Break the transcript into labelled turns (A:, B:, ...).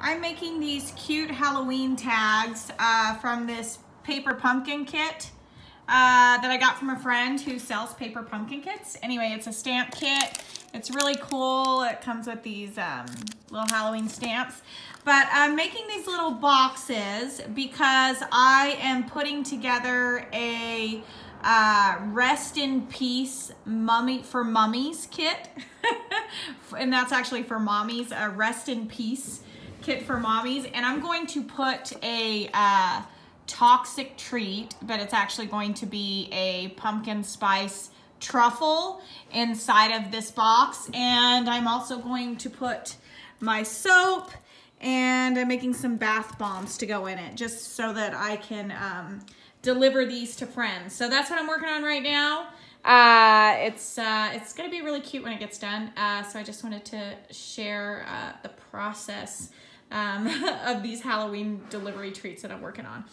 A: I'm making these cute Halloween tags from this paper pumpkin kit that I got from a friend who sells paper pumpkin kits. Anyway, it's a stamp kit. It's really cool. It comes with these little Halloween stamps. But I'm making these little boxes because I am putting together a rest in peace Mummies Kit. And that's actually for mommies, a rest in peace kit for mommies. And I'm going to put a toxic treat, but it's actually going to be a pumpkin spice truffle inside of this box. And I'm also going to put my soap, and I'm making some bath bombs to go in it just so that I can deliver these to friends. So that's what I'm working on right now. It's gonna be really cute when it gets done. So I just wanted to share the process of these Halloween delivery treats that I'm working on.